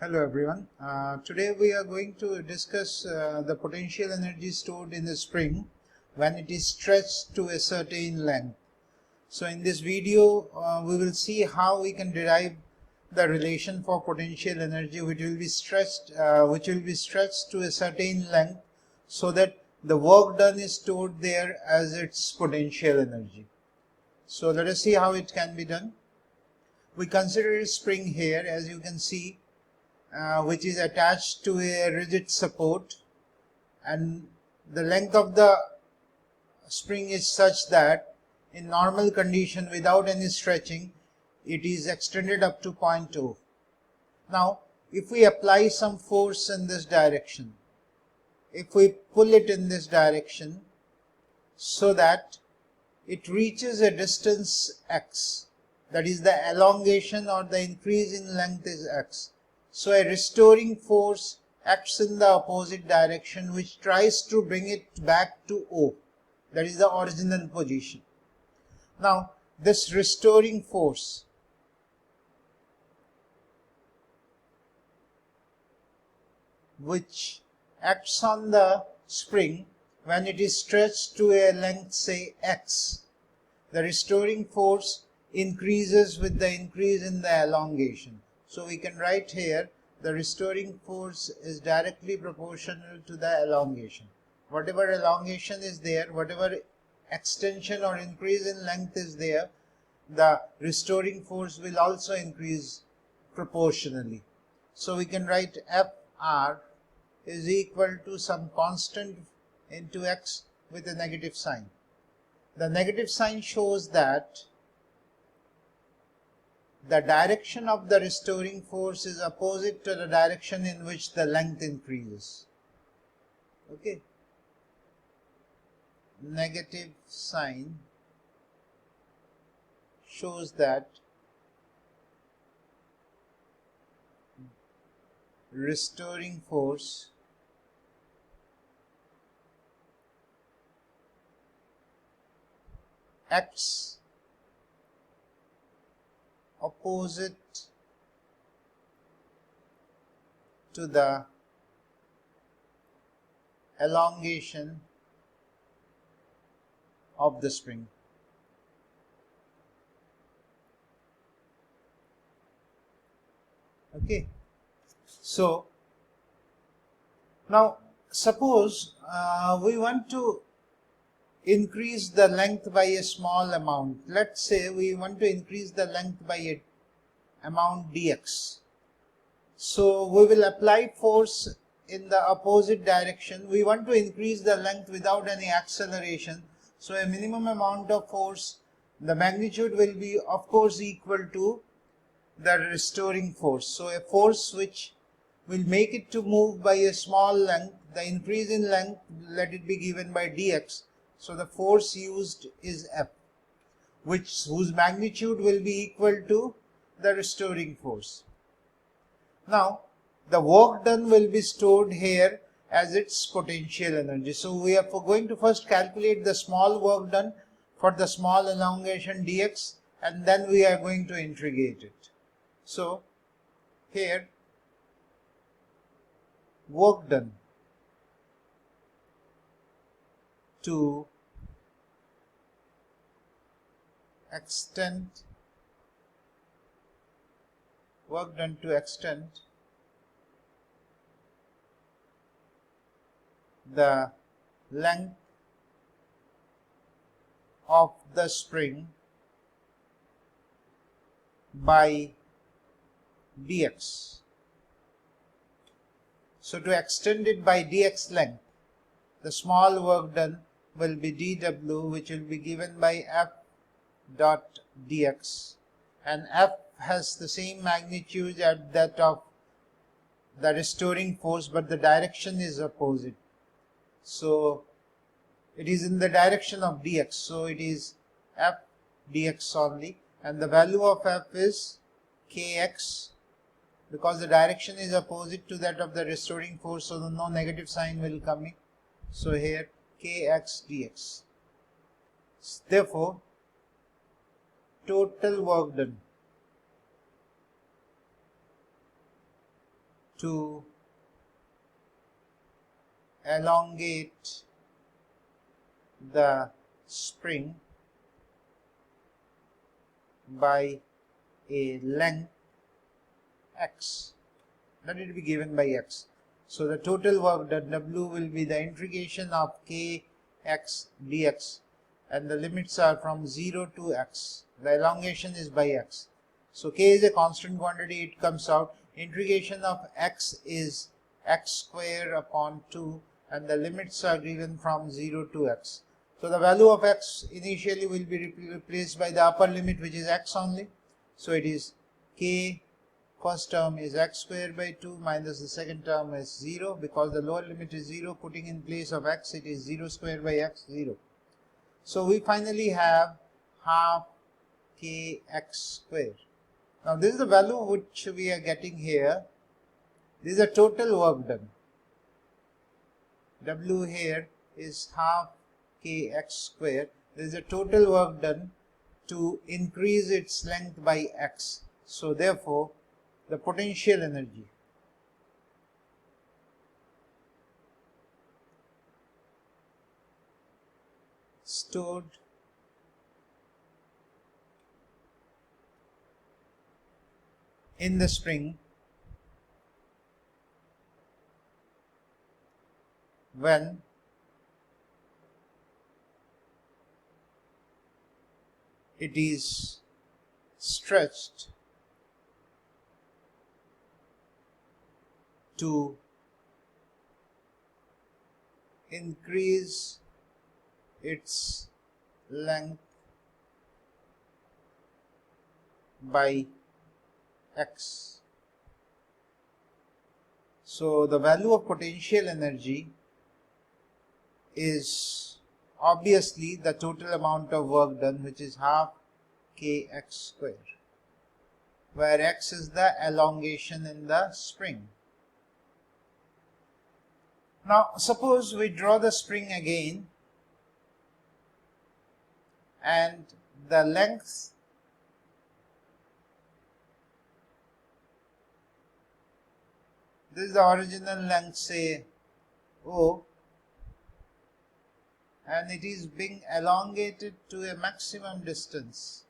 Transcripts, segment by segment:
Hello everyone. Today we are going to discuss the potential energy stored in the spring when it is stretched to a certain length. So in this video we will see how we can derive the relation for potential energy which will be stretched to a certain length so that the work done is stored there as its potential energy. So let us see how it can be done. We consider a spring here, as you can see, which is attached to a rigid support, and the length of the spring is such that in normal condition without any stretching it is extended up to point O. Now if we apply some force in this direction, if we pull it in this direction so that it reaches a distance x, that is the elongation or the increase in length is x. So a restoring force acts in the opposite direction which tries to bring it back to O, that is the original position. Now this restoring force which acts on the spring when it is stretched to a length, say x, the restoring force increases with the increase in the elongation. So we can write here the restoring force is directly proportional to the elongation. Whatever elongation is there, whatever extension or increase in length is there, the restoring force will also increase proportionally. So we can write Fr is equal to some constant into x with a negative sign. The negative sign shows that the direction of the restoring force is opposite to the direction in which the length increases. Okay. Negative sign shows that restoring force acts opposite to the elongation of the spring. Okay. So now suppose we want to increase the length by a small amount. Let's say we want to increase the length by a amount dx. So we will apply force in the opposite direction. We want to increase the length without any acceleration. So a minimum amount of force, the magnitude will be of course equal to the restoring force. So a force which will make it to move by a small length, the increase in length, let it be given by dx. So the force used is F, whose magnitude will be equal to the restoring force. Now the work done will be stored here as its potential energy. So we are going to first calculate the small work done for the small elongation dx, and then we are going to integrate it. So here work done to extend the length of the spring by dx. So to extend it by dx length, the small work done will be dw, which will be given by F dot dx, and F has the same magnitude as that of the restoring force, but the direction is opposite. So it is in the direction of dx, so it is F dx only, and the value of F is kx, because the direction is opposite to that of the restoring force, so no negative sign will come in. So here kx dx. Therefore total work done to elongate the spring by a length x. Let it be given by x. So the total work done W will be the integration of kx dx, and the limits are from 0 to x. The elongation is by x. So k is a constant quantity, it comes out. Integration of x is x square upon 2, and the limits are given from 0 to x. So the value of x initially will be replaced by the upper limit, which is x only. So it is k, first term is x square by 2 minus the second term is 0, because the lower limit is 0, putting in place of x it is 0 square by x, 0. So we finally have half kx square. Now this is the value which we are getting here. This is the total work done. W here is half kx square. This is the total work done to increase its length by x. So therefore the potential energy stored in the spring when it is stretched to increase its length by x. So the value of potential energy is obviously the total amount of work done, which is half kx square, where x is the elongation in the spring. Now suppose we draw the spring again, and the length this is the original length, say O, and it is being elongated to a maximum distance,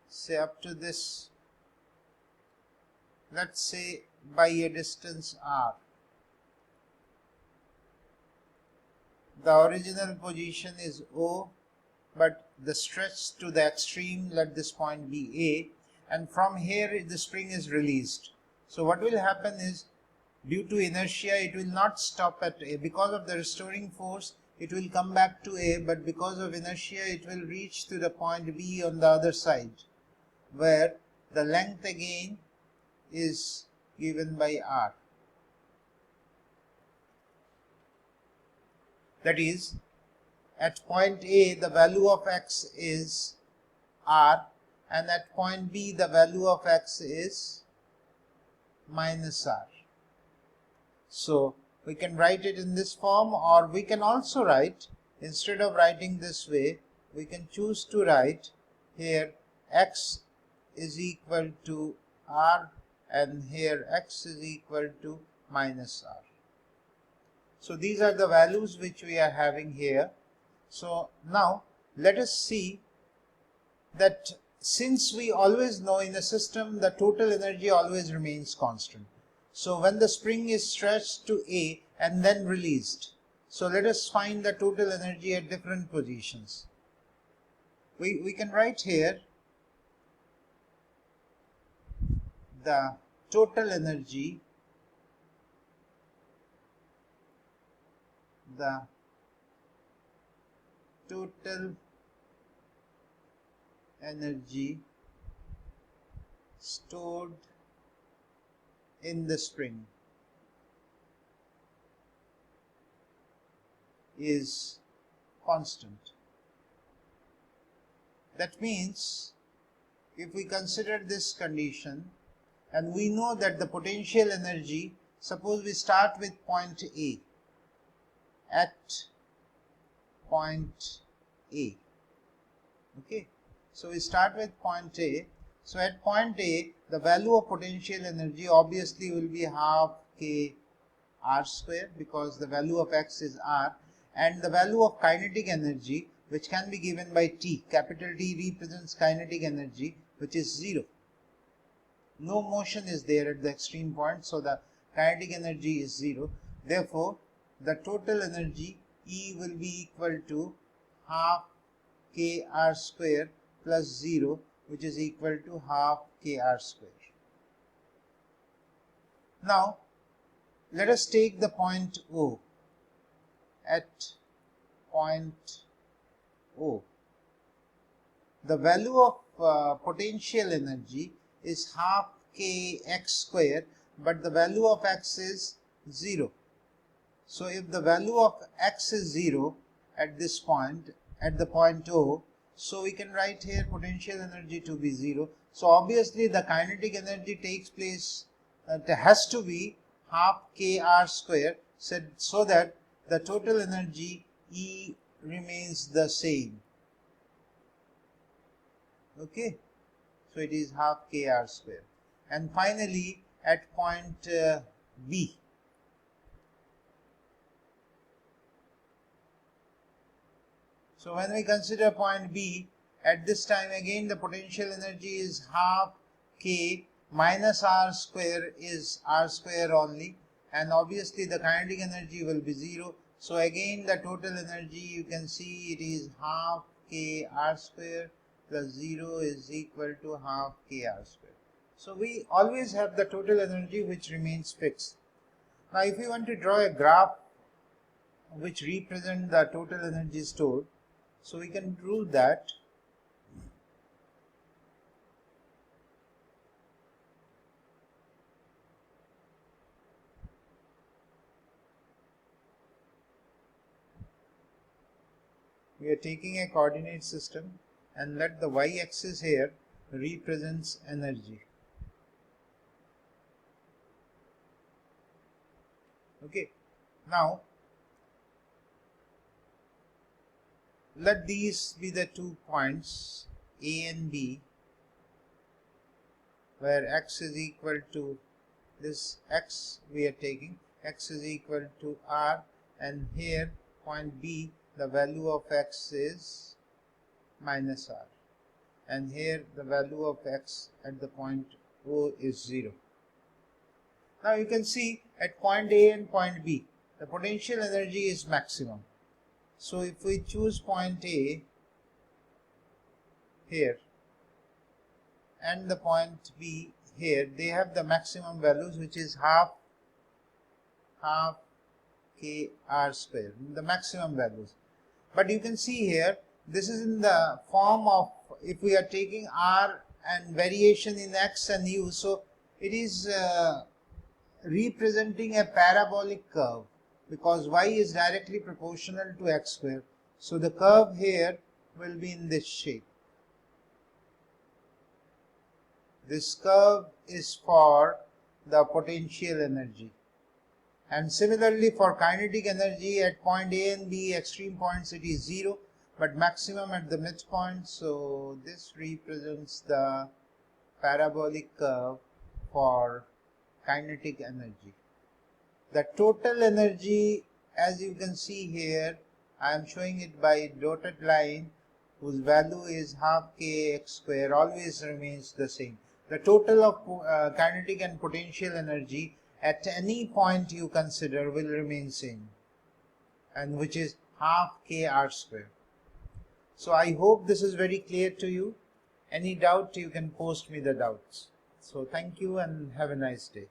say up to this, let's say by a distance r. The original position is O, but the stretch to the extreme, let this point be A, and from here the spring is released. So what will happen is, due to inertia, it will not stop at A. Because of the restoring force, it will come back to A, but because of inertia, it will reach to the point B on the other side, where the length again is given by R. That is, at point A, the value of x is R, and at point B, the value of x is minus R. So we can write it in this form, or we can also write, instead of writing this way, we can choose to write here x is equal to R, and here x is equal to minus R. So these are the values which we are having here. So now let us see that since we always know in a system the total energy always remains constant. So when the spring is stretched to A and then released, so let us find the total energy at different positions. We can write here the total energy, stored in the spring is constant. That means if we consider this condition, and we know that the potential energy, suppose we start with point A, at point A. Okay, so we start with point A. So at point A, the value of potential energy obviously will be half k r square, because the value of x is r, and the value of kinetic energy, which can be given by T. Capital T represents kinetic energy, which is 0. No motion is there at the extreme point, so the kinetic energy is 0. Therefore, the total energy E will be equal to half k r square plus 0, which is equal to half k r square. Now, let us take the point O. At point O, the value of potential energy is half kx square, but the value of x is 0. So if the value of x is 0 at this point, at the point O, so we can write here potential energy to be 0. So obviously the kinetic energy takes place, it has to be half k r square, so that the total energy E remains the same. Okay, so it is half k r square. And finally at point B, so when we consider point B, at this time again the potential energy is half k minus r square is r square only, and obviously the kinetic energy will be 0. So again the total energy, you can see it is half k r square plus 0 is equal to half k r square. So we always have the total energy which remains fixed. Now if we want to draw a graph which represents the total energy stored, so we can do that. We are taking a coordinate system and let the y-axis here represents energy. Okay, now let these be the 2 points A and B, where x is equal to this x we are taking, x is equal to r, and here point B, the value of x is minus r, and here the value of x at the point O is 0. Now you can see at point A and point B, the potential energy is maximum. So if we choose point A here and the point B here, they have the maximum values, which is half k r square, the maximum values. But you can see here, this is in the form of, if we are taking r and variation in x and u, so it is representing a parabolic curve, because y is directly proportional to x square. So the curve here will be in this shape. This curve is for the potential energy. And similarly for kinetic energy, at point A and B, extreme points it is 0, but maximum at the midpoint. So this represents the parabolic curve for kinetic energy. The total energy, as you can see here, I am showing it by dotted line, whose value is half kx square, always remains the same. The total of kinetic and potential energy at any point you consider will remain same, and which is half k r square. So I hope this is very clear to you. Any doubt, you can post me the doubts. So thank you and have a nice day.